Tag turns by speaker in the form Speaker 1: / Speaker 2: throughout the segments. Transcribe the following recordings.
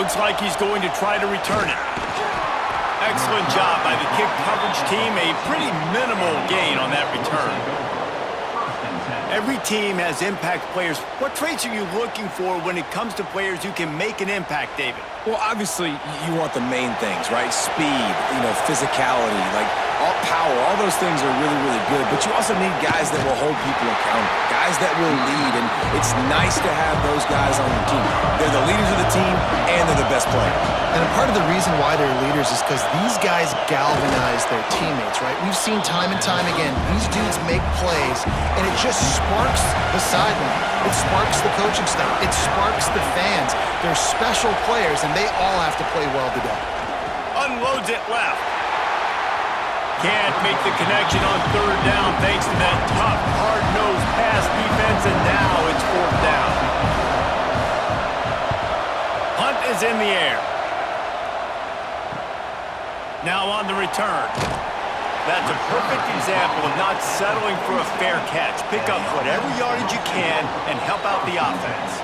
Speaker 1: Looks like he's going to try to return it. Excellent job by the kick coverage team. A pretty minimal gain on that return. Every team has impact players. What traits are you looking for when it comes to players who can make an impact, David?
Speaker 2: Well, obviously, you want the main things, right? Speed, physicality, all power. All those things are really, really good. But you also need guys that will hold people accountable, guys that will lead. And it's nice to have those guys on your team. They're the leaders of the team, and they're the best players.
Speaker 3: And a part of the reason why they're leaders is because these guys galvanize their teammates, right? We've seen time and time again, these dudes make plays, and it just sparks the sideline. It sparks the coaching staff. It sparks the fans. They're special players, and they all have to play well today.
Speaker 1: Unloads it left. Can't make the connection on third down thanks to that tough, hard-nosed pass defense, and now it's fourth down. Hunt is in the air. Now on the return. That's a perfect example of not settling for a fair catch. Pick up whatever yardage you can and help out the offense.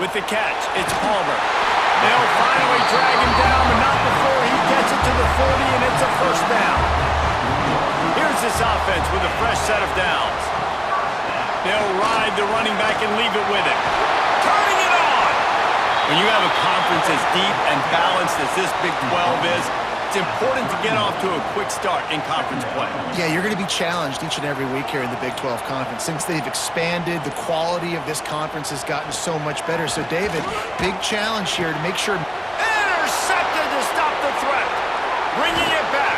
Speaker 1: With the catch, it's Palmer. They'll finally drag him down, but not before he gets it to the 40, and it's a first down. Here's this offense with a fresh set of downs. They'll ride the running back and leave it with him. Turning it on! When you have a conference as deep and balanced as this Big 12 is, it's important to get off to a quick start in conference play.
Speaker 3: Yeah, you're going to be challenged each and every week here in the Big 12 Conference. Since they've expanded, the quality of this conference has gotten so much better. So, David, big challenge here to make sure...
Speaker 1: Intercepted to stop the threat. Bringing it back.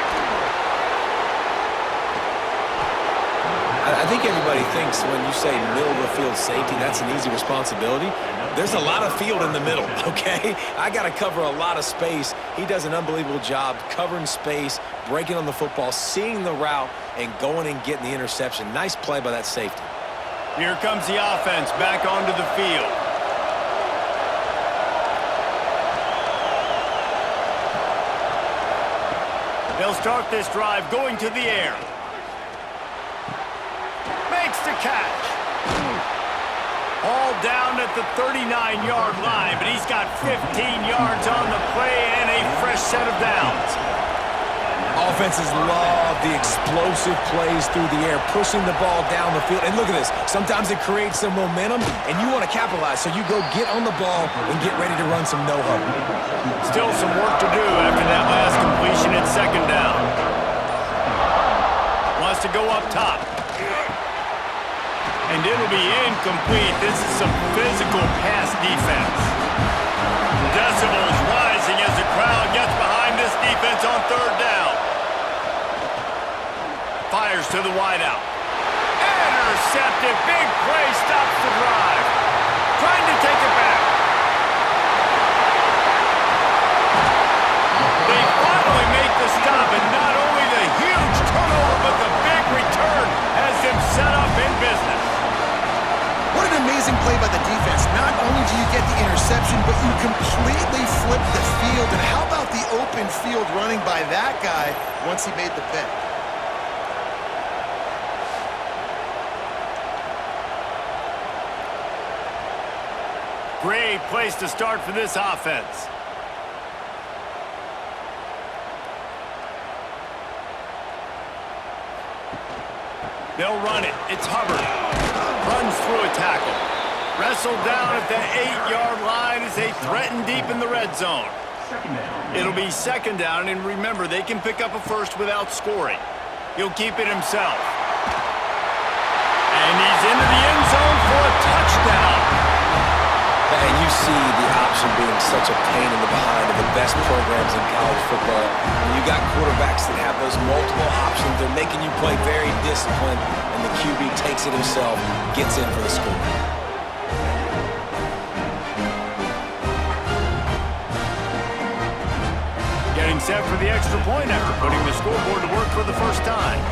Speaker 2: I think everybody thinks when you say middle of the field safety, that's an easy responsibility. There's a lot of field in the middle, okay? I got to cover a lot of space. He does an unbelievable job covering space, breaking on the football, seeing the route, and going and getting the interception. Nice play by that safety.
Speaker 1: Here comes the offense back onto the field. They'll start this drive going to the air. Makes the catch. All down at the 39-yard line, but he's got 15 yards on the play and a fresh set of downs.
Speaker 2: Offenses love the explosive plays through the air, pushing the ball down the field. And look at this. Sometimes it creates some momentum, and you want to capitalize. So you go get on the ball and get ready to run some no-huddle.
Speaker 1: Still some work to do after that last completion at second down. Wants to go up top. And it'll be incomplete. This is some physical pass defense. Decibels rising as the crowd gets behind this defense on third down. Fires to the wideout. Intercepted. Big play stops the drive. Trying to take it back. They finally make the stop, and not only the huge turnover, but the big return has them set up in business.
Speaker 3: What an amazing play by the defense. Not only do you get the interception, but you completely flip the field. And how about the open field running by that guy once he made the pick?
Speaker 1: Great place to start for this offense. They'll run it. It's Hubbard. Runs through a tackle. Wrestled down at the 8-yard line as they threaten deep in the red zone. It'll be second down, and remember, they can pick up a first without scoring. He'll keep it himself. And he's into the end zone for a touchdown.
Speaker 2: And you see the option being such a pain in the behind of the best programs in college football. When you got quarterbacks that have those multiple options, they're making you play very disciplined, and the QB takes it himself, gets in for the score.
Speaker 1: Getting set for the extra point after putting the scoreboard to work for the first time.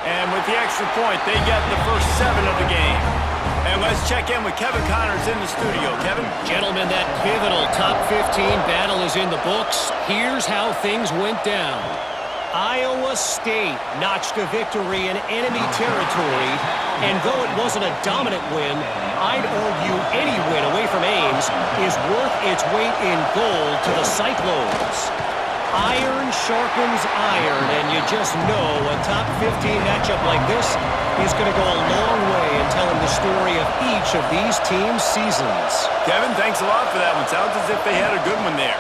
Speaker 1: And with the extra point, they get the first 7 of the game. And let's check in with Kevin Connors in the studio. Kevin?
Speaker 4: Gentlemen, that pivotal top 15 battle is in the books. Here's how things went down. Iowa State notched a victory in enemy territory, and though it wasn't a dominant win, I'd argue any win away from Ames is worth its weight in gold to the Cyclones. Iron sharpens iron, and you just know a top 15 matchup like this is going to go a long way in telling the story of each of these teams' seasons.
Speaker 1: Kevin, thanks a lot for that one. Sounds as if they had a good one there.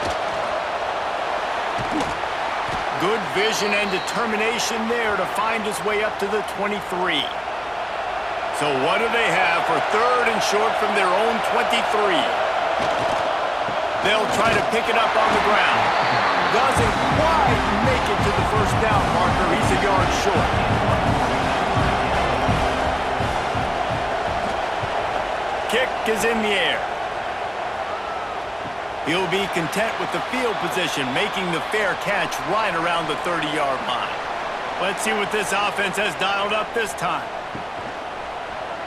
Speaker 1: Good vision and determination there to find his way up to the 23. So what do they have for third and short from their own 23? They'll try to pick it up on the ground. Doesn't quite make it to the first down marker. He's a yard short. Kick is in the air. He'll be content with the field position, making the fair catch right around the 30-yard line. Let's see what this offense has dialed up this time.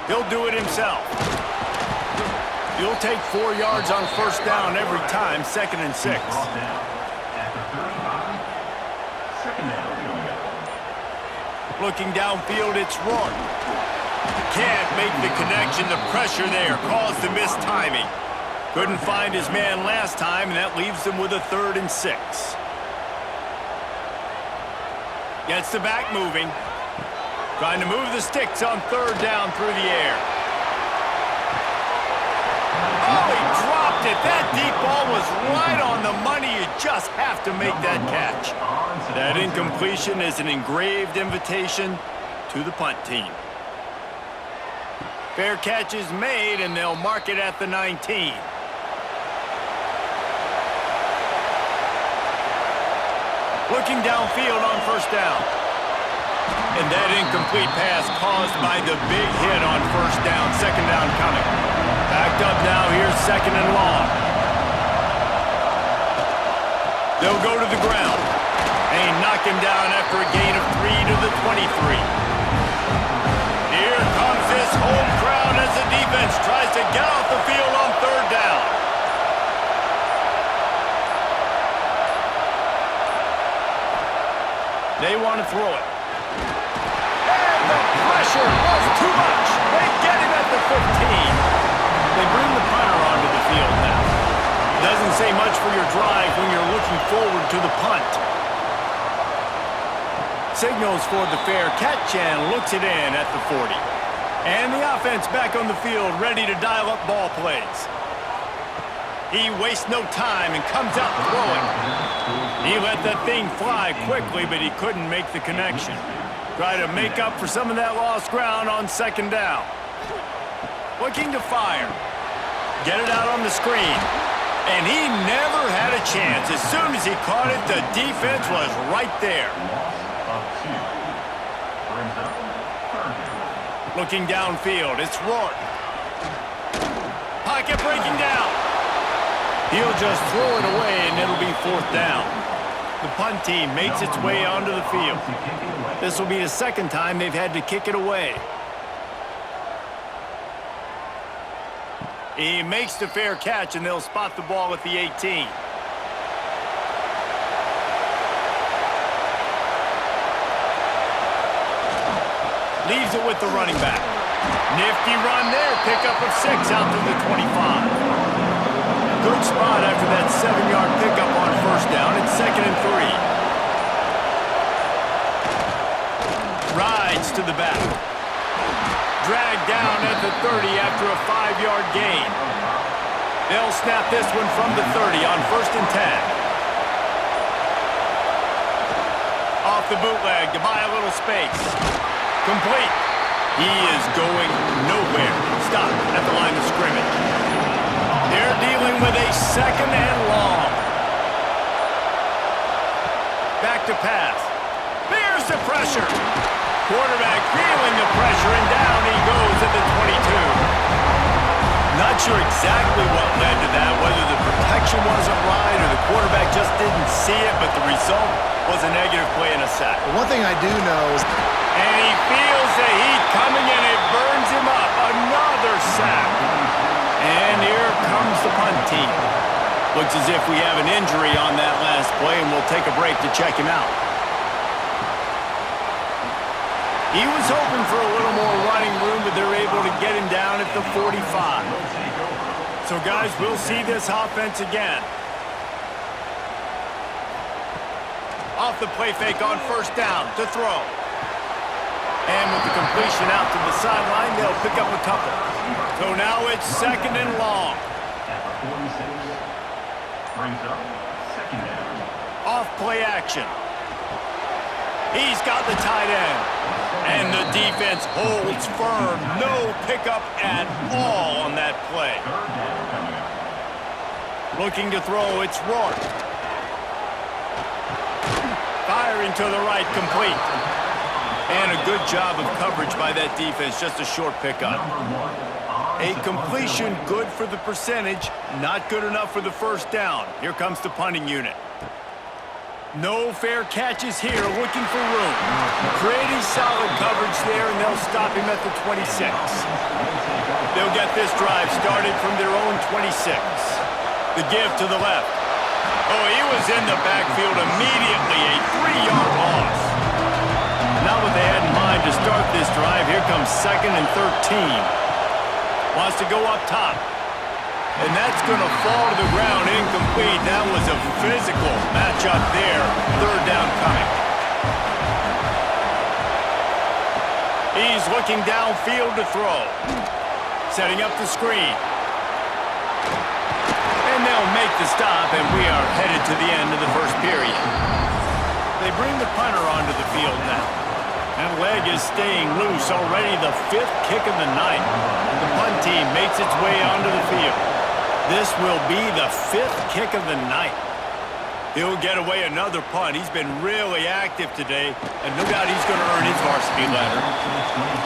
Speaker 1: He'll do it himself. He'll take 4 yards on first down every time, 2nd and 6. Looking downfield, it's Rourke. Can't make the connection. The pressure there caused the missed timing. Couldn't find his man last time, and that leaves him with a 3rd and 6. Gets the back moving. Trying to move the sticks on 3rd down through the air. Oh, he dropped it. That deep ball was right on the money. You just have to make that catch. That incompletion is an engraved invitation to the punt team. Fair catch is made, and they'll mark it at the 19. Looking downfield on first down. And that incomplete pass caused by the big hit on first down. 2nd down coming. Backed up now. Here's 2nd and long. They'll go to the ground. They knock him down after a gain of 3 to the 23. Here comes this home crowd as the defense tries to get off the field on 3rd down. They want to throw it. And the pressure was too much. They get him at the 15. They bring the punter onto the field now. Doesn't say much for your drive when you're looking forward to the punt. Signals for the fair catch and looks it in at the 40. And the offense back on the field, ready to dial up ball plays. He wastes no time and comes out throwing. He let that thing fly quickly, but he couldn't make the connection. Try to make up for some of that lost ground on 2nd down. Looking to fire. Get it out on the screen. And he never had a chance. As soon as he caught it, the defense was right there. Looking downfield, it's Rourke. Pocket breaking down. He'll just throw it away, and it'll be 4th down. The punt team makes its way onto the field. This will be the 2nd time they've had to kick it away. He makes the fair catch, and they'll spot the ball at the 18. Leaves it with the running back. Nifty run there. Pickup of 6 out to the 25. Good spot after that 7-yard pickup on first down. It's 2nd and 3. Rides to the back. Dragged down at the 30 after a 5-yard gain. They'll snap this one from the 30 on 1st and 10. Off the bootleg to buy a little space. Complete. He is going nowhere. Stop at the line of scrimmage. They're dealing with a 2nd and long. Back to pass. There's the pressure. Quarterback feeling the pressure, and down he goes at the 22. Not sure exactly what led to that, whether the protection wasn't right or the quarterback just didn't see it, but the result was a negative play and a sack.
Speaker 3: One thing I do know is...
Speaker 1: And he feels the heat coming, and it burns him up. Another as if we have an injury on that last play, and we'll take a break to check him out. He was hoping for a little more running room, but they're able to get him down at the 45. So, guys, we'll see this offense again. Off the play fake on first down to throw. And with the completion out to the sideline, they'll pick up a couple. So now it's 2nd and long. Off play action. He's got the tight end. And the defense holds firm. No pickup at all on that play. Looking to throw, it's Rourke. Firing to the right, complete. And a good job of coverage by that defense, just a short pickup. A completion good for the percentage, not good enough for the first down. Here comes the punting unit. No fair catches here, looking for room. Pretty solid coverage there, and they'll stop him at the 26. They'll get this drive started from their own 26. The give to the left. Oh, he was in the backfield immediately, a 3-yard loss. Not what they had in mind to start this drive. Here comes 2nd and 13. Wants to go up top. And that's going to fall to the ground, incomplete. That was a physical matchup there. 3rd down coming. He's looking downfield to throw. Setting up the screen. And they'll make the stop, and we are headed to the end of the first period. They bring the punter onto the field now. That leg is staying loose. Already the 5th kick of the night. The punt team makes its way onto the field. This will be the 5th kick of the night. He'll get away another punt. He's been really active today, and no doubt he's going to earn his varsity letter.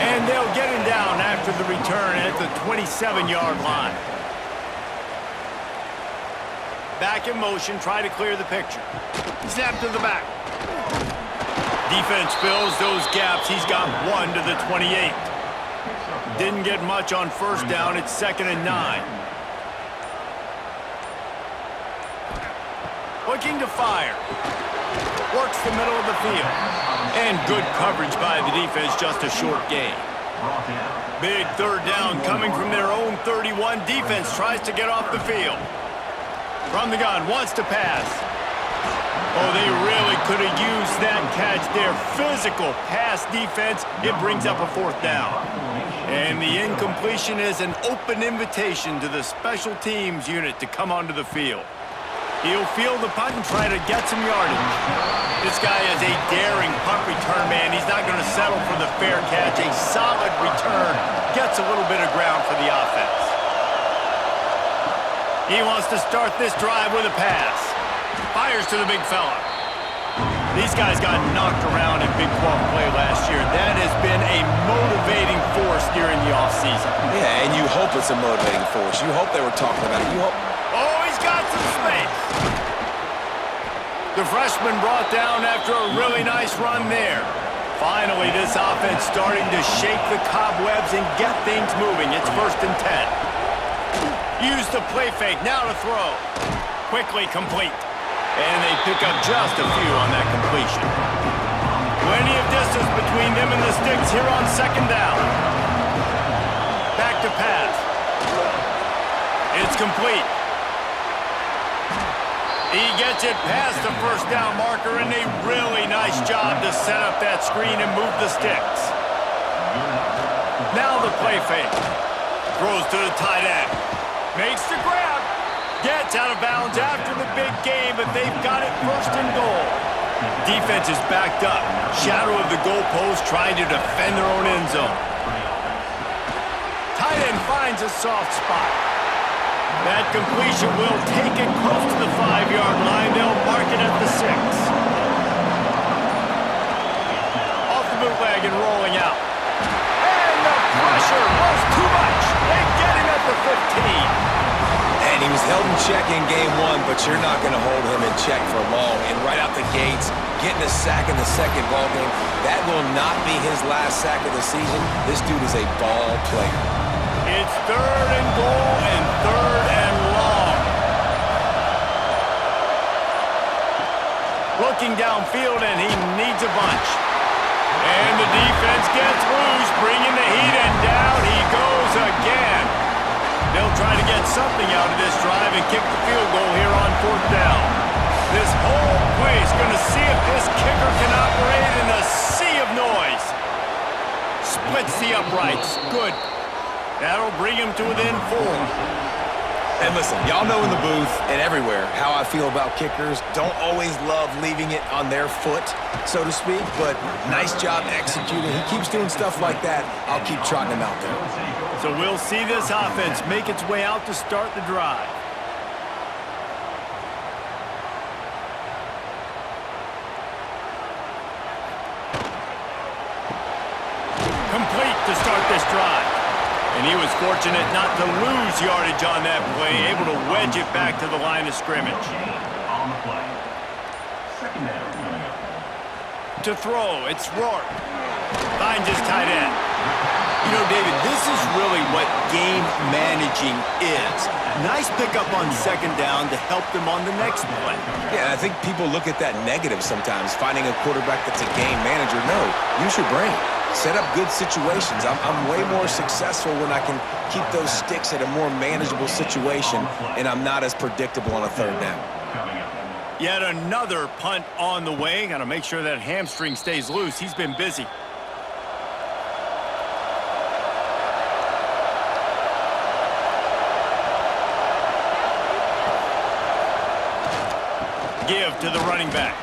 Speaker 1: And they'll get him down after the return at the 27-yard line. Back in motion, try to clear the picture. Snap to the back. Defense fills those gaps. He's got 1 to the 28. Didn't get much on first down. It's 2nd and 9. Looking to fire. Works the middle of the field. And good coverage by the defense, just a short gain. Big 3rd down coming from their own 31. Defense tries to get off the field. From the gun, wants to pass. Oh, they really could have used that catch there. Physical pass defense. It brings up a 4th down. And the incompletion is an open invitation to the special teams unit to come onto the field. He'll field the punt and try to get some yardage. This guy is a daring punt return man. He's not going to settle for the fair catch. A solid return. Gets a little bit of ground for the offense. He wants to start this drive with a pass. Fires to the big fella. These guys got knocked around in Big 12 play last year. That has been a motivating force during the offseason.
Speaker 2: Yeah, and you hope it's a motivating force. You hope they were talking about it. You hope.
Speaker 1: Oh, he's got some space. The freshman brought down after a really nice run there. Finally, this offense starting to shake the cobwebs and get things moving. It's 1st and 10. Use the play fake, now to throw. Quickly complete. And they pick up just a few on that completion. Plenty of distance between them and the sticks here on 2nd down. Back to pass. It's complete. He gets it past the 1st down marker, and a really nice job to set up that screen and move the sticks. Now the play fake. Throws to the tight end. Makes the grab. Gets out of bounds after the big game, but they've got it 1st and goal. Defense is backed up. Shadow of the goalpost trying to defend their own end zone. Tight end finds a soft spot. That completion will take it close to the 5-yard line. They'll mark it at the 6. Off the bootleg and rolling out. And the pressure was too much. They get him at the 15.
Speaker 2: And he was held in check in game 1, but you're not going to hold him in check for long. And right out the gates, getting a sack in the 2nd ball game, that will not be his last sack of the season. This dude is a ball player. It's
Speaker 1: 3rd and goal and 3rd and long. looking downfield, and he needs a bunch. And the defense gets loose, bringing the heat, and down he goes again. They'll try to get something out of this drive and kick the field goal here on 4th down. This whole place going to see if this kicker can operate in a sea of noise. Splits the uprights. Good. That'll bring him to within 4.
Speaker 2: And listen, y'all know in the booth and everywhere how I feel about kickers. Don't always love leaving it on their foot, so to speak, but nice job executing. He keeps doing stuff like that. I'll keep trotting him out there.
Speaker 1: So we'll see this offense make its way out to start the drive. Complete to start this drive. And he was fortunate not to lose yardage on that play, able to wedge it back to the line of scrimmage. To throw, it's Rourke. Finds his tight end. You know, David, this is really what game managing is. Nice pickup on 2nd down to help them on the next play.
Speaker 2: Yeah, I think people look at that negative sometimes, finding a quarterback that's a game manager. No, use your brain. Set up good situations. I'm way more successful when I can keep those sticks at a more manageable situation, and I'm not as predictable on a 3rd down.
Speaker 1: Yet another punt on the way. Got to make sure that hamstring stays loose. He's been busy. Give to the running back.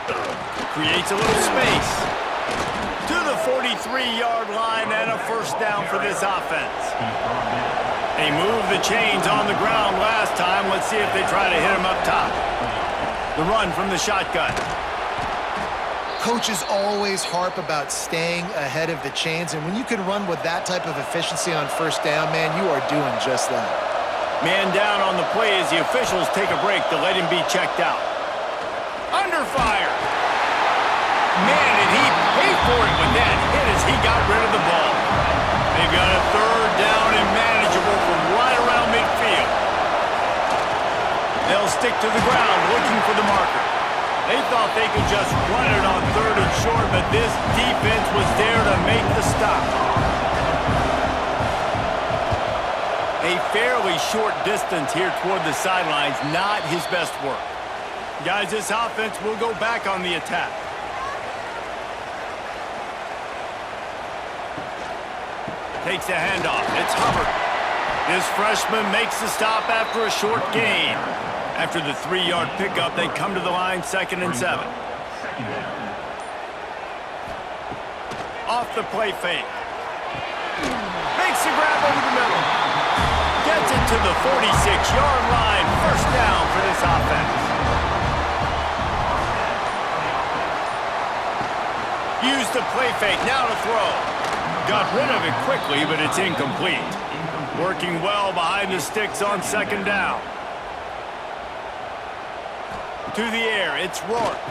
Speaker 1: Creates a little space. To the 43-yard line and a 1st down for this offense. They moved the chains on the ground last time. Let's see if they try to hit him up top. The run from the shotgun.
Speaker 3: Coaches always harp about staying ahead of the chains, and when you can run with that type of efficiency on 1st down, man, you are doing just that.
Speaker 1: Man down on the play as the officials take a break to let him be checked out. Under fire. Man, did he pay for it with that hit as he got rid of the ball. They've got a 3rd down and manageable from right around midfield. They'll stick to the ground looking for the marker. They thought they could just run it on 3rd and short, but this defense was there to make the stop. A fairly short distance here toward the sidelines, not his best work. Guys, this offense will go back on the attack. Takes the handoff. It's Hubbard. This freshman makes the stop after a short gain. After the 3-yard pickup, they come to the line 2nd and 7. Off the play fake. Makes the grab over the middle. Gets it to the 46-yard line. 1st down for this offense. Use the play fake. Now to throw. Got rid of it quickly, but it's incomplete. Working well behind the sticks on 2nd down. To the air, it's Rourke.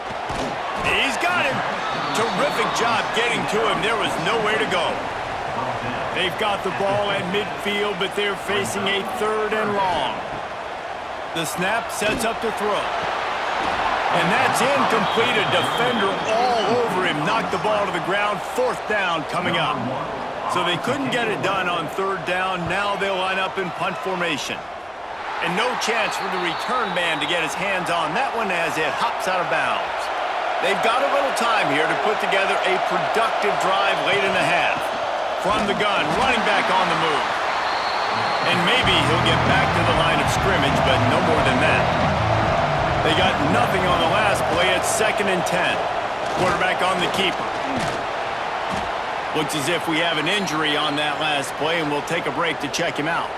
Speaker 1: He's got him. Terrific job getting to him. There was nowhere to go. They've got the ball at midfield, but they're facing a 3rd and long. The snap sets up to throw. And that's incomplete. A defender all over him. Knocked the ball to the ground. 4th down coming up. So they couldn't get it done on 3rd down. Now they'll line up in punt formation. And no chance for the return man to get his hands on that one as it hops out of bounds. They've got a little time here to put together a productive drive late in the half. From the gun, running back on the move. And maybe he'll get back to the line of scrimmage, but no more than that. They got nothing on the last play. It's 2nd and 10. Quarterback on the keeper. Looks as if we have an injury on that last play, and we'll take a break to check him out.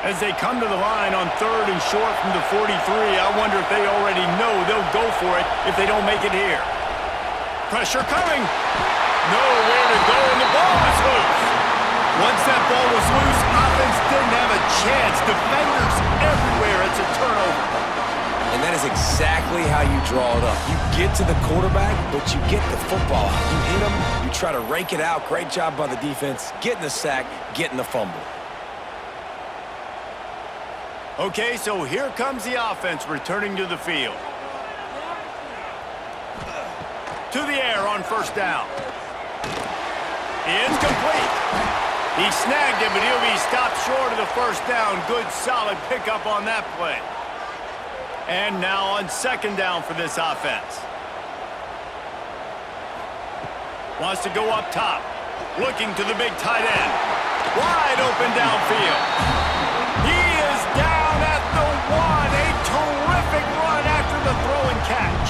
Speaker 1: As they come to the line on 3rd and short from the 43, I wonder if they already know they'll go for it if they don't make it here. Pressure coming. Nowhere to go, and the ball is loose. Once that ball was loose, offense didn't have a chance. Defenders everywhere. It's a turnover.
Speaker 2: And that is exactly how you draw it up. You get to the quarterback, but you get the football. You hit him, you try to rake it out. Great job by the defense. Getting the sack, getting the fumble.
Speaker 1: Okay, so here comes the offense returning to the field. To the air on first down. It's complete. He snagged it, but he'll be stopped short of the first down. Good, solid pickup on that play. And now on second down for this offense. Wants to go up top. Looking to the big tight end. Wide open downfield. He is down at the 1. A terrific run after the throw and catch.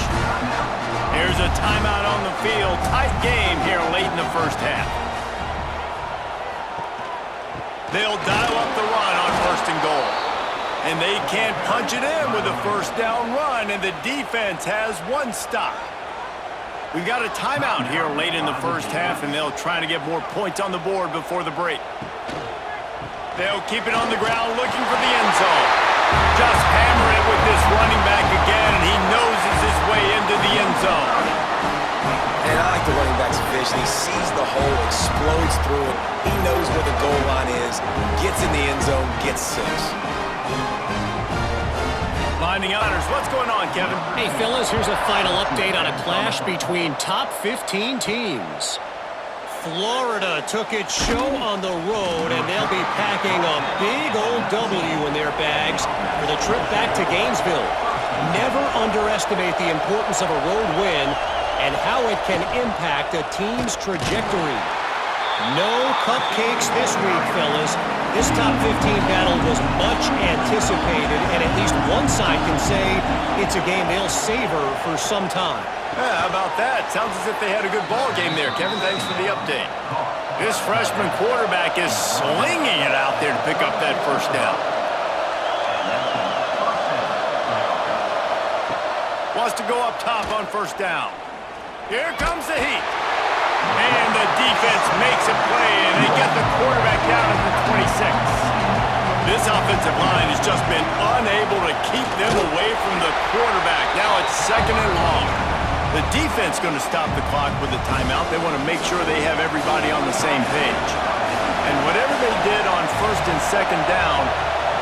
Speaker 1: Here's a timeout on the field. Tight game here late in the first half. They'll dial up the run on first and goal. And they can't punch it in with a first down run, and the defense has one stop. We've got a timeout here late in the first half, and they'll try to get more points on the board before the break. They'll keep it on the ground looking for the end zone. Just hammer it with this running back again, and he noses his way into the end zone.
Speaker 2: And I like the running back's vision. He sees the hole, explodes through it. He knows where the goal line is, gets in the end zone, gets 6.
Speaker 1: Finding honors. What's going on, Kevin?
Speaker 4: Hey, fellas, here's a final update on a clash between top 15 teams. Florida took its show on the road, and they'll be packing a big old W in their bags for the trip back to Gainesville. Never underestimate the importance of a road win and how it can impact a team's trajectory. No cupcakes this week, fellas. This top 15 battle was much anticipated, and at least one side can say it's a game they'll savor for some time.
Speaker 1: Yeah, how about that? Sounds as if they had a good ball game there, Kevin. Thanks for the update. This freshman quarterback is slinging it out there to pick up that first down. Wants to go up top on first down. Here comes the heat. And the defense makes a play, and they get the quarterback down at the 26. This offensive line has just been unable to keep them away from the quarterback. Now it's second and long. The defense going to stop the clock with a timeout. They want to make sure they have everybody on the same page. And whatever they did on first and second down,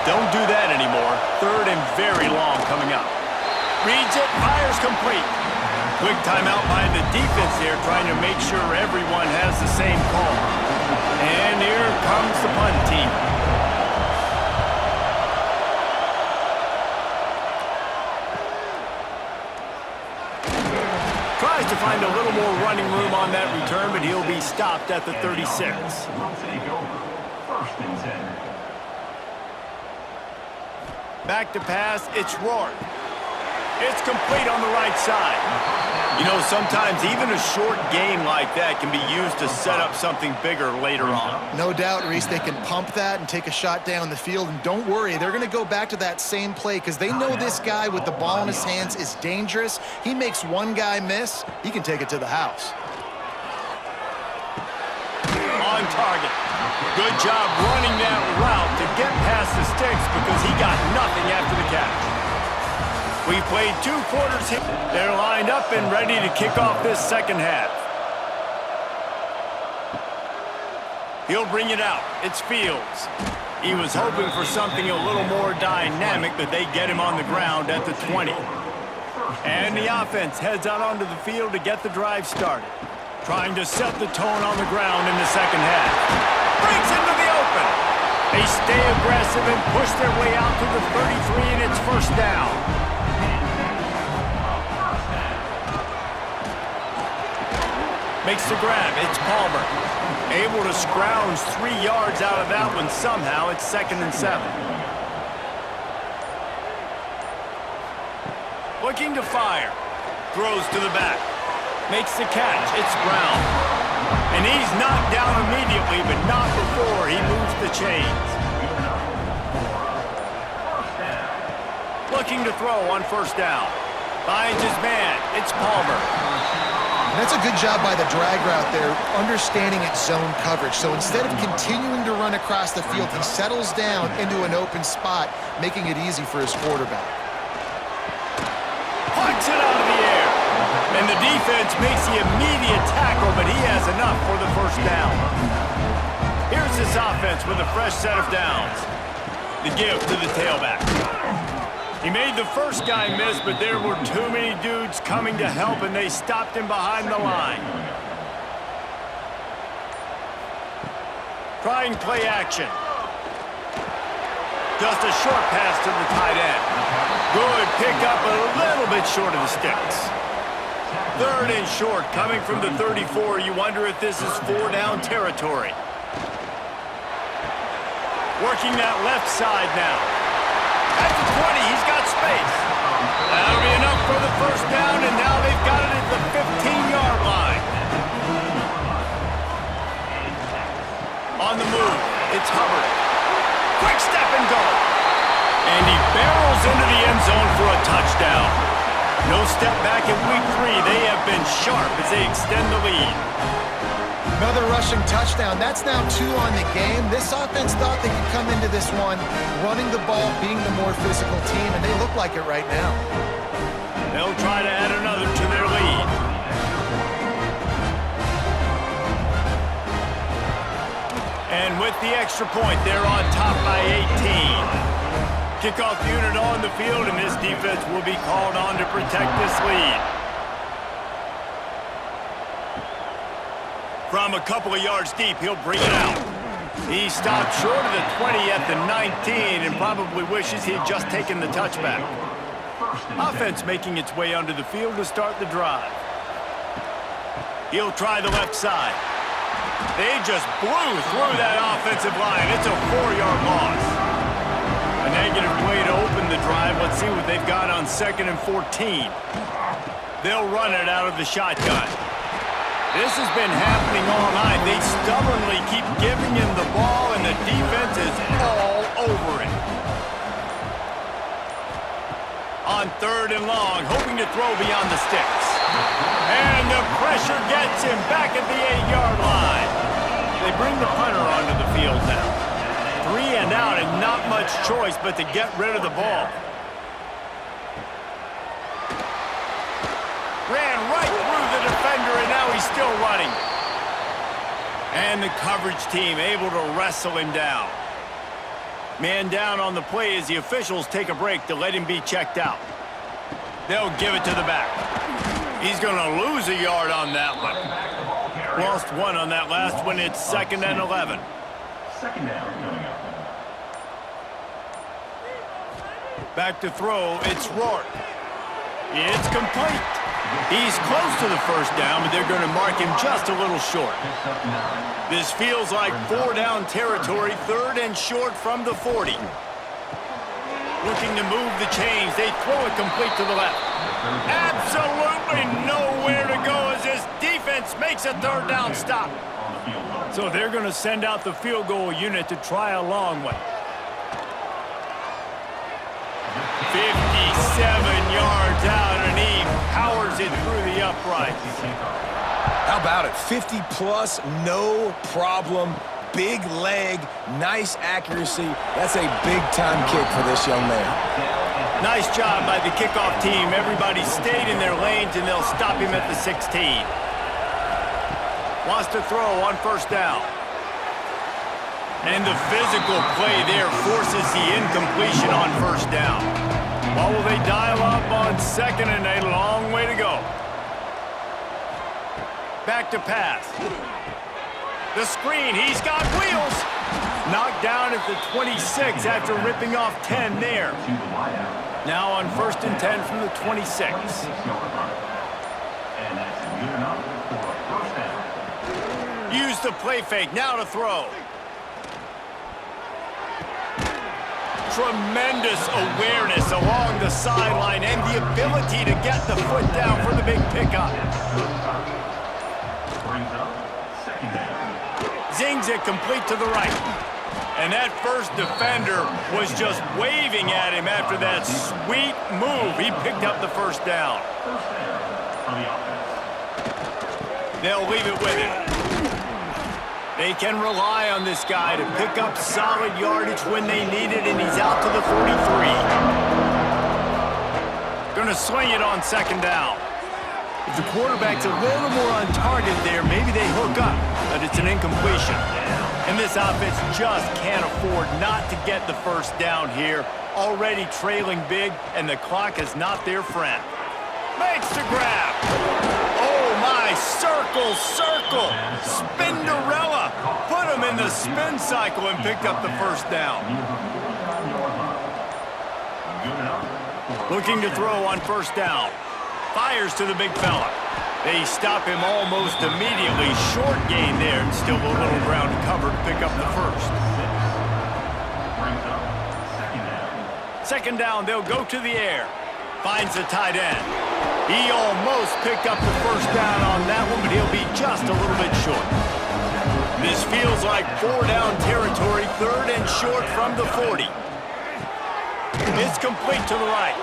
Speaker 1: don't do that anymore. Third and very long coming up. Reads it, fires complete. Quick timeout by the defense here, trying to make sure everyone has the same call. And here comes the punt team. Tries to find a little more running room on that return, but he'll be stopped at the 36. Back to pass, it's Rourke. It's complete on the right side. You know, sometimes even a short game like that can be used to set up something bigger later on.
Speaker 3: No doubt, Reese, they can pump that and take a shot down the field. And don't worry, they're going to go back to that same play because they know this guy with the ball in his hands is dangerous. He makes one guy miss, he can take it to the house.
Speaker 1: On target. Good job running that route to get past the sticks because he got nothing after the catch. We played 2 quarters here. They're lined up and ready to kick off this second half. He'll bring it out. It's Fields. He was hoping for something a little more dynamic, but they get him on the ground at the 20. And the offense heads out onto the field to get the drive started. Trying to set the tone on the ground in the second half. Breaks into the open. They stay aggressive and push their way out to the 33, and it's first down. Makes the grab. It's Palmer. Able to scrounge 3 yards out of that one somehow. It's 2nd and 7. Looking to fire. Throws to the back. Makes the catch. It's Brown. And he's knocked down immediately, but not before he moves the chains. Looking to throw on first down. Finds his man. It's Palmer.
Speaker 3: That's a good job by the drag route there, understanding its zone coverage. So instead of continuing to run across the field, he settles down into an open spot, making it easy for his quarterback.
Speaker 1: Pucks it out of the air. And the defense makes the immediate tackle, but he has enough for the first down. Here's this offense with a fresh set of downs. The give to the tailback. He made the first guy miss, but there were too many dudes coming to help, and they stopped him behind the line. Trying play action. Just a short pass to the tight end. Good pickup, a little bit short of the sticks. Third and short, coming from the 34. You wonder if this is 4-down territory. Working that left side now. At the 20, he's got space. That'll be enough for the first down, and now they've got it at the 15-yard line. On the move, it's Hubbard. Quick step and go. And he barrels into the end zone for a touchdown. No step back in week 3. They have been sharp as they extend the lead.
Speaker 3: Another rushing touchdown. That's now 2 on the game. This offense thought they could come into this one running the ball, being the more physical team, and they look like it right now.
Speaker 1: They'll try to add another to their lead. And with the extra point, they're on top by 18. Kickoff unit on the field, and this defense will be called on to protect this lead. From a couple of yards deep, he'll bring it out. He stopped short of the 20 at the 19 and probably wishes he'd just taken the touchback. Offense making its way onto the field to start the drive. He'll try the left side. They just blew through that offensive line. It's a 4-yard loss. A negative play to open the drive. Let's see what they've got on 2nd and 14. They'll run it out of the shotgun. This has been happening all night. They stubbornly keep giving him the ball, and the defense is all over it. On 3rd and long, hoping to throw beyond the sticks. And the pressure gets him back at the 8-yard line. They bring the punter onto the field now. 3 and out, and not much choice but to get rid of the ball. Ran right through the defender, and now he's still running. And the coverage team able to wrestle him down. Man down on the play as the officials take a break to let him be checked out. They'll give it to the back. He's going to lose a yard on that one. Lost 1 on that last one. It's 2nd and 11.
Speaker 5: Second down coming up.
Speaker 1: Back to throw, it's Rourke. It's complete. He's close to the first down, but they're going to mark him just a little short. This feels like 4-down territory, 3rd and short from the 40. Looking to move the chains. They throw it complete to the left. Absolutely nowhere to go as this defense makes a 3rd down stop. So they're going to send out the field goal unit to try a long one. 57 yards out, and he powers it through the uprights.
Speaker 2: How about it? 50-plus, no problem. Big leg, nice accuracy. That's a big-time kick for this young man.
Speaker 1: Nice job by the kickoff team. Everybody stayed in their lanes, and they'll stop him at the 16. Wants to throw on 1st down. And the physical play there forces the incompletion on 1st down. What will they dial up on 2nd and a long way to go? Back to pass. The screen, he's got wheels. Knocked down at the 26 after ripping off 10 there. Now on 1st and 10 from the 26. Use the play fake, now to throw. Tremendous awareness along the sideline and the ability to get the foot down for the big pickup. Zings it complete to the right. And that first defender was just waving at him after that sweet move. He picked up the 1st down. They'll leave it with him. They can rely on this guy to pick up solid yardage when they need it, and he's out to the 43. Gonna swing it on 2nd down. If the quarterback's a little more on target there, maybe they hook up, but it's an incompletion. And this offense just can't afford not to get the 1st down here. already trailing big, and the clock is not their friend. Makes the grab. Oh, my. Circle, circle. Spinderella. Put him in the spin cycle and picked up the first down. Looking to throw on first down. Fires to the big fella. They stop him almost immediately. Short gain there, and still a little ground to cover to pick up the first. Second down, they'll go to the air. Finds the tight end. He almost picked up the first down on that one, but he'll be just a little bit short. This feels like 4-down territory, third and short from the 40. It's complete to the right.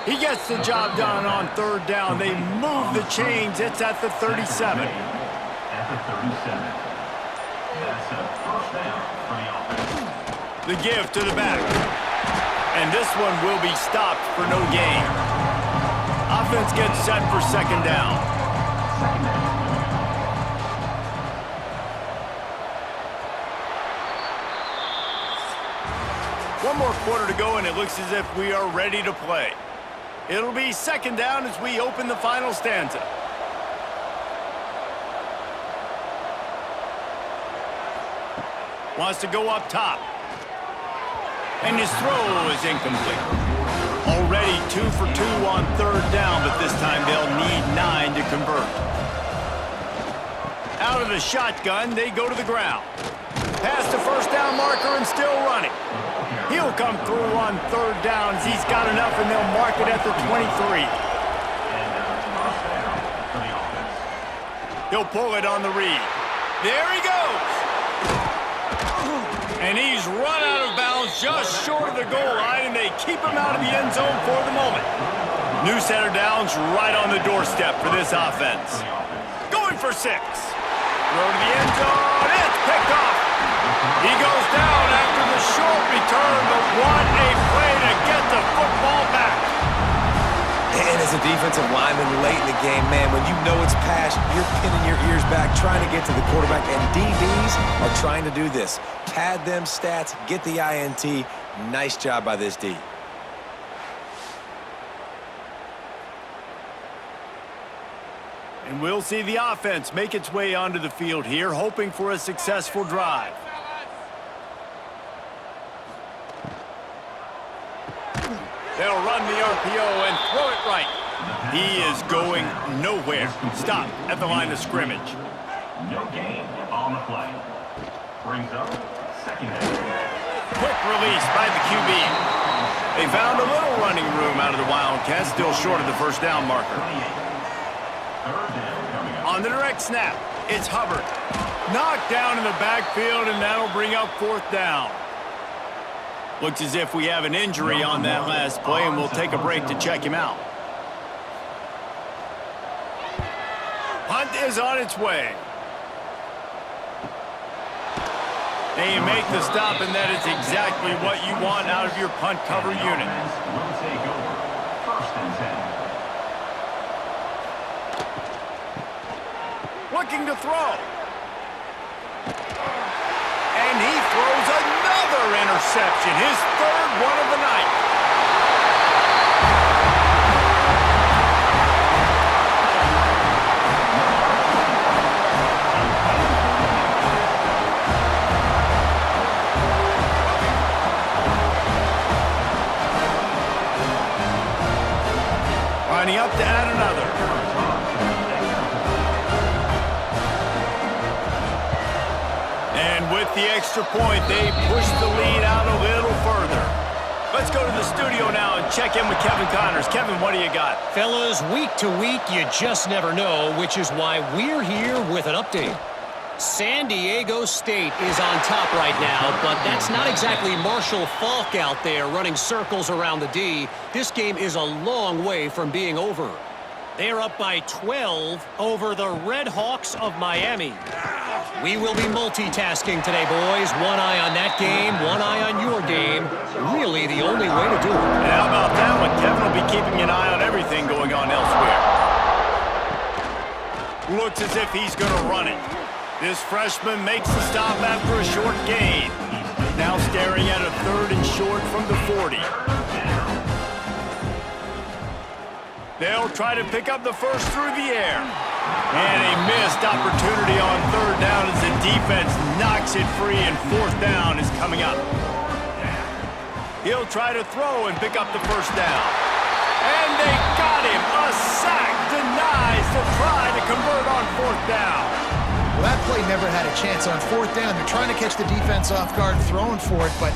Speaker 1: He gets the job done on third down. They move the chains. It's at the 37.
Speaker 5: At the 37. That's a first down for the offense.
Speaker 1: The give to the back. And this one will be stopped for no gain. Offense gets set for second down. One more quarter to go, and it looks as if we are ready to play. It'll be second down as we open the final stanza. Wants to go up top. And his throw is incomplete. Already 2 for 2 on third down, but this time they'll need 9 to convert. Out of the shotgun, they go to the ground. Past the first down marker and still running. He'll come through on third downs. He's got enough, and they'll mark it at the 23. He'll pull it on the read. There he goes. And he's run out of bounds just short of the goal line, and they keep him out of the end zone for the moment. New set of downs right on the doorstep for this offense. Going for 6. Throw to the end zone. It's picked off. He goes down after the short return, but what a play to get the football back.
Speaker 2: And as a defensive lineman late in the game, man, when you know it's passed, you're pinning your ears back, trying to get to the quarterback, and DBs are trying to do this. Pad them stats, get the INT. Nice job by this D.
Speaker 1: And we'll see the offense make its way onto the field here, hoping for a successful drive. They'll run the RPO and throw it right. He is going nowhere. Stop at the line of scrimmage.
Speaker 5: No gain on the play. Brings up second down.
Speaker 1: Quick release by the QB. They found a little running room out of the Wildcats, still short of the first down marker.
Speaker 5: Third down coming up.
Speaker 1: On the direct snap, it's Hubbard. Knocked down in the backfield, and that'll bring up fourth down. Looks as if we have an injury on that last play, and we'll take a break to check him out. Punt is on its way. They make the stop, and that is exactly what you want out of your punt cover unit.
Speaker 5: Will take over. First and 10.
Speaker 1: Looking to throw. And he throws another interception, his third one of the night. Lining up to add another. And with the extra point, they push the lead out a little further. Let's go to the studio now and check in with Kevin Connors. Kevin, what do you got?
Speaker 4: Fellas, week to week, you just never know, which is why we're here with an update. San Diego State is on top right now, but that's not exactly Marshall Faulk out there running circles around the D. This game is a long way from being over. They're up by 12 over the Red Hawks of Miami. We will be multitasking today, boys. One eye on that game, one eye on your game. Really the only way to do it.
Speaker 1: And how about that one? Kevin will be keeping an eye on everything going on elsewhere. Looks as if he's going to run it. This freshman makes the stop after a short gain. Now staring at a third and short from the 40. They'll try to pick up the first through the air. And a missed opportunity on third down as the defense knocks it free, and fourth down is coming up. He'll try to throw and pick up the first down. And they got him. A sack denies the try to convert on fourth down.
Speaker 3: Well, that play never had a chance. On fourth down, they're trying to catch the defense off guard, throwing for it, but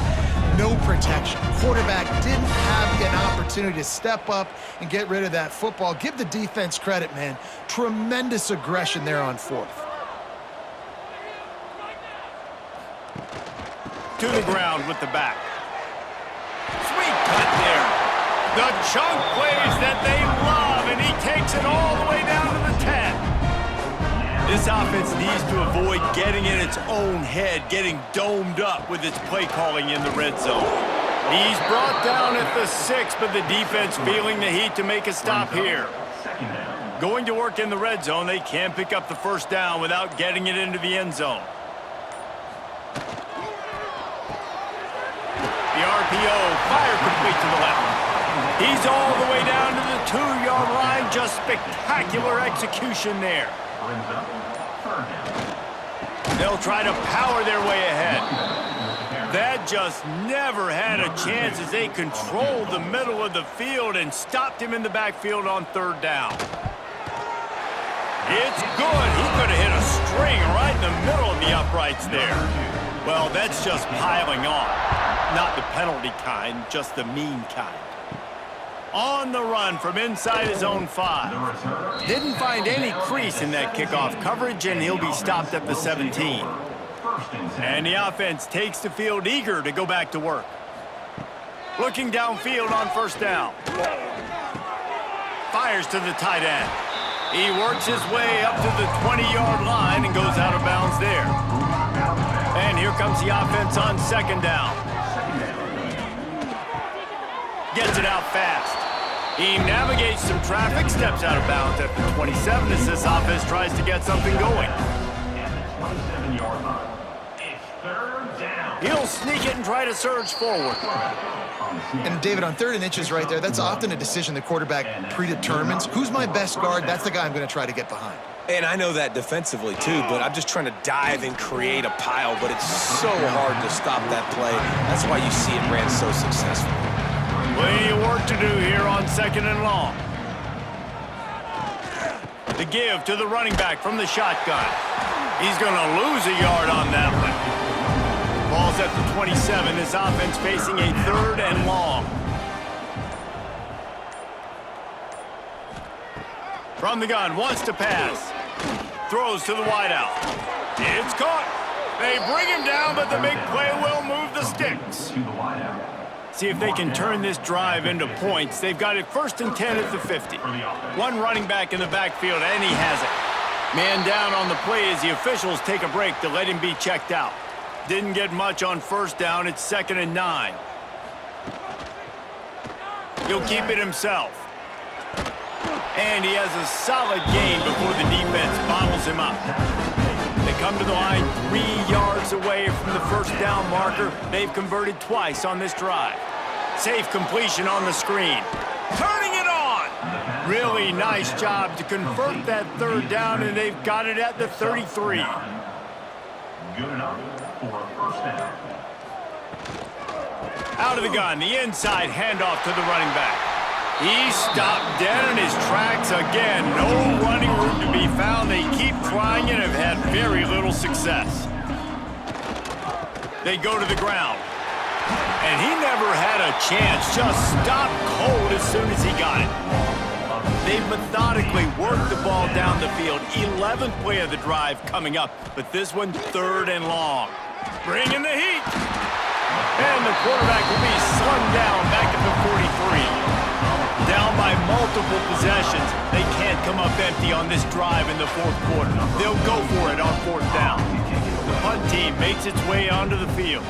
Speaker 3: no protection. Quarterback didn't have an opportunity to step up and get rid of that football. Give the defense credit, man. Tremendous aggression there on fourth.
Speaker 1: To the ground with the back. Sweet cut there. The chunk plays that they love, and he takes it all the way down to the 10. This offense needs to avoid getting in its own head, getting domed up with its play calling in the red zone. He's brought down at the 6, but the defense feeling the heat to make a stop here. Going to work in the red zone, they can't pick up the first down without getting it into the end zone. The RPO, fire complete to the left. He's all the way down to the 2-yard line. Just spectacular execution there. They'll try to power their way ahead. That just never had a chance as they controlled the middle of the field and stopped him in the backfield on third down. It's good. He could have hit a string right in the middle of the uprights there. Well, that's just piling on. Not the penalty kind, just the mean kind. On the run from inside his own 5. Didn't find any crease in that kickoff coverage, and he'll be stopped at the 17. And the offense takes the field eager to go back to work. Looking downfield on first down. Fires to the tight end. He works his way up to the 20-yard line and goes out of bounds there. And here comes the offense on second down. Gets it out fast. He navigates some traffic, steps out of bounds at the 27 as this offense tries to get something going. He'll sneak it and try to surge forward.
Speaker 3: And David, on 3rd and inches right there, that's often a decision the quarterback predetermines. Who's my best guard? That's the guy I'm going to try to get behind.
Speaker 2: And I know that defensively, too, but I'm just trying to dive and create a pile, but it's so hard to stop that play. That's why you see it ran so successful.
Speaker 1: Plenty of work to do here on second and long. The give to the running back from the shotgun. He's going to lose a yard on that one. Ball's at the 27. This offense facing a 3rd and long. From the gun, wants to pass. Throws to the wideout. It's caught. They bring him down, but the big play will move the sticks. See if they can turn this drive into points. They've got it 1st and 10 at the 50. One running back in the backfield, and he has it. Man down on the play as the officials take a break to let him be checked out. Didn't get much on first down. It's 2nd and 9. He'll keep it himself. And he has a solid gain before the defense bottles him up. They come to the line 3 yards away from the first down marker. They've converted twice on this drive. Safe completion on the screen. Turning it on! Really nice job to convert that 3rd down, and they've got it at the 33.
Speaker 5: Good enough for a first down.
Speaker 1: Out of the gun, the inside handoff to the running back. He stopped dead in his tracks again. No running room to be found. They keep trying and have had very little success. They go to the ground. And he never had a chance. Just stopped cold as soon as he got it. They've methodically worked the ball down the field. 11th play of the drive coming up, but this one 3rd and long. Bringing the heat. And the quarterback will be slung down back at the 43. Down by multiple possessions. They can't come up empty on this drive in the 4th quarter. They'll go for it on 4th down. The punt team makes its way onto the field.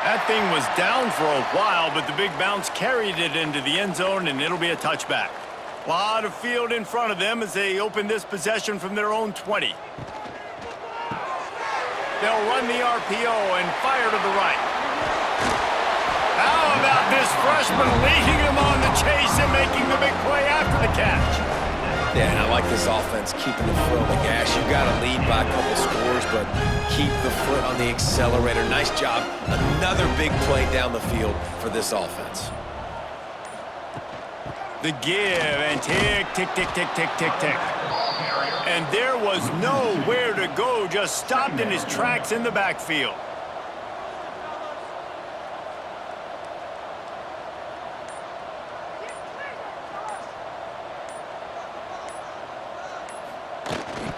Speaker 1: That thing was down for a while, but the big bounce carried it into the end zone, and it'll be a touchback. A lot of field in front of them as they open this possession from their own 20. They'll run the RPO and fire to the right. How about this freshman leading him on the chase and making the big play after the catch?
Speaker 2: Yeah, and I like this offense keeping the foot on the gas. You got to lead by a couple scores, but keep the foot on the accelerator. Nice job. Another big play down the field for this offense.
Speaker 1: The give and tick, tick, tick, tick, tick, tick, tick. And there was nowhere to go, just stopped in his tracks in the backfield.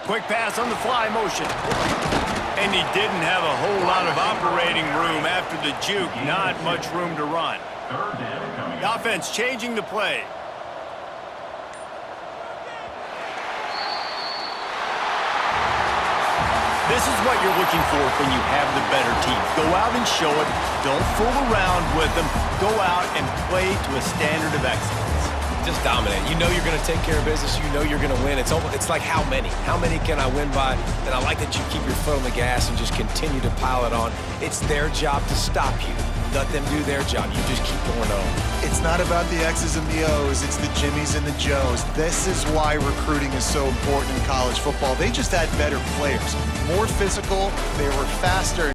Speaker 1: Quick pass on the fly motion. And he didn't have a whole lot of operating room after the juke. Not much room to run.
Speaker 5: Third down coming
Speaker 1: The
Speaker 5: up.
Speaker 1: offense changing the play. This is what you're looking for when you have the better team. Go out and show it. Don't fool around with them. Go out and play to a standard of excellence.
Speaker 2: Just dominate. You know you're going to take care of business. You know you're going to win. It's like how many? How many can I win by? And I like that you keep your foot on the gas and just continue to pile it on. It's their job to stop you. Let them do their job. You just keep going on.
Speaker 3: It's not about the X's and the O's. It's the Jimmies and the Joes. This is why recruiting is so important in college football. They just had better players, more physical. They were faster.